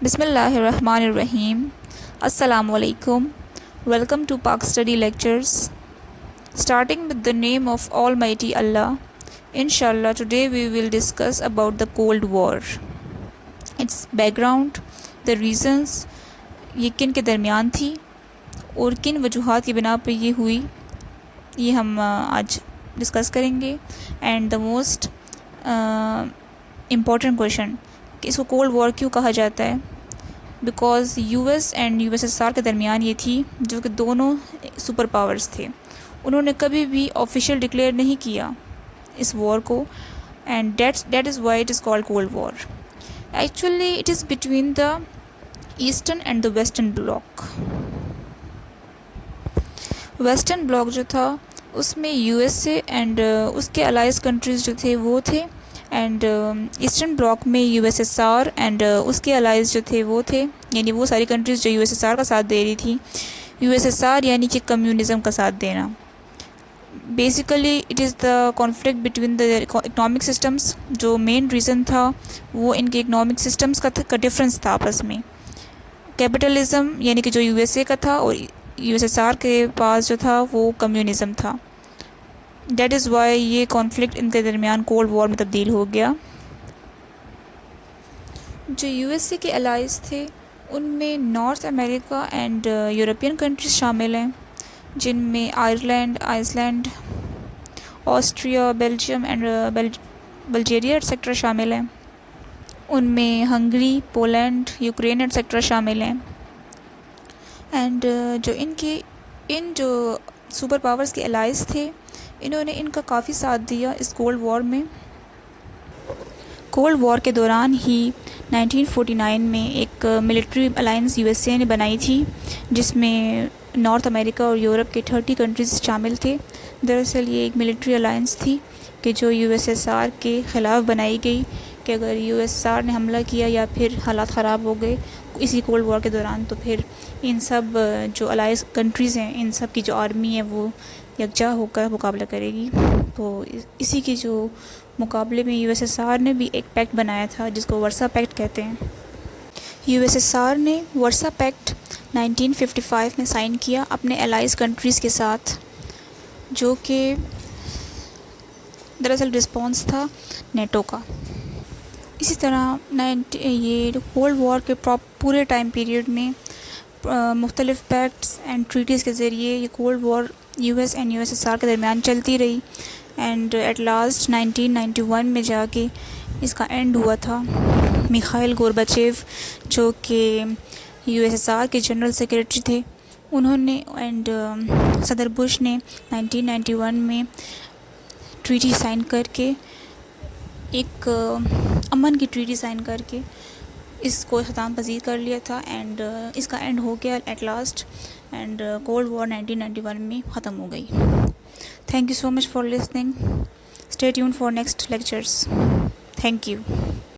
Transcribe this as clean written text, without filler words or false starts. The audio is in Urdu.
بسم اللہ الرحمن الرحیم. السلام علیکم. Welcome to Pak Study Lectures. Starting with the name of Almighty Allah. Inshallah, today we will discuss about the Cold War. Its background, the reasons, یہ کن کے درمیان تھی اور کن وجوہات کی بنا پہ یہ ہوئی، یہ ہم آج ڈسکس کریں گے. And the most important question کہ اس کو کولڈ وار کیوں کہا جاتا ہے، because you S and U S S R کے درمیان یہ تھی جو کہ دونوں سپر پاورز تھے. انہوں نے کبھی بھی آفیشیل ڈکلیئر نہیں کیا اس وار کو، and that is why it is called cold war. Actually it is between the eastern and the western bloc. Western bloc جو تھا اس میں یو ایس اے اینڈ اس کے الائز کنٹریز جو تھے وہ تھے، اینڈ ایسٹرن بلاک میں U S S R and اس کے الائز جو تھے وہ تھے، یعنی وہ ساری کنٹریز جو یو ایس ایس آر کا ساتھ دے رہی تھی. یو ایس ایس آر یعنی کہ کمیونزم کا ساتھ دینا. Basically it is the conflict between the economic systems. جو مین ریزن تھا وہ ان کے اکنامک سسٹمس کا ڈفرینس تھا آپس میں. کیپٹلزم یعنی کہ جو یو ایس اے کا تھا اور یو ایس ایس آر کے پاس جو تھا وہ کمیونزم تھا. دیٹ از وائی یہ کانفلکٹ ان کے درمیان کولڈ وار میں تبدیل ہو گیا. جو یو ایس اے کے الائز تھے ان میں North America and European countries شامل ہیں، جن میں Ireland, Iceland, Austria, Belgium and Bulgaria etcetera شامل ہیں. ان میں ہنگری، پولینڈ، یوکرین ایٹسیکٹرا شامل ہیں. اینڈ جو ان جو سپر پاورز کے الائز تھے انہوں نے ان کا کافی ساتھ دیا اس کولڈ وار میں. کولڈ وار کے دوران ہی 1949 میں ایک ملٹری الائنس یو ایس اے نے بنائی تھی جس میں نارتھ امریکہ اور یورپ کے 30 کنٹریز شامل تھے. دراصل یہ ایک ملٹری الائنس تھی کہ جو یو ایس ایس آر کے خلاف بنائی گئی کہ اگر یو ایس ایس آر نے حملہ کیا یا پھر حالات خراب ہو گئے اسی کولڈ وار کے دوران تو پھر ان سب جو الائنس کنٹریز ہیں ان سب کی جو آرمی ہے وہ یکجا ہو کر مقابلہ کرے گی. تو اسی کے جو مقابلے میں یو ایس ایس آر نے بھی ایک پیکٹ بنایا تھا جس کو ورسا پیکٹ کہتے ہیں. یو ایس ایس آر نے ورسا پیکٹ 1955 میں سائن کیا اپنے الائز کنٹریز کے ساتھ، جو کہ دراصل رسپانس تھا نیٹو کا. اسی طرح یہ کولڈ وار کے پورے ٹائم پیریڈ میں مختلف پیکٹس اینڈ ٹریٹیز کے ذریعے یہ cold war U S and U S S R کے درمیان چلتی رہی. اینڈ ایٹ لاسٹ 1991 میں جا کے اس کا اینڈ ہوا تھا. میخائیل گورباچیو جو کہ یو ایس ایس آر کے جنرل سیکریٹری تھے، انہوں نے اینڈ صدر بش نے 1991 میں ٹریٹی سائن کر کے ایک امن کی ٹریٹی سائن کر کے اس کو اختتام پذیر کر لیا تھا. اینڈ اس کا اینڈ ہو گیا at last, and cold war 1991 میں ختم ہو گئی. Thank you so much for listening. Stay tune for next lectures. Thank you.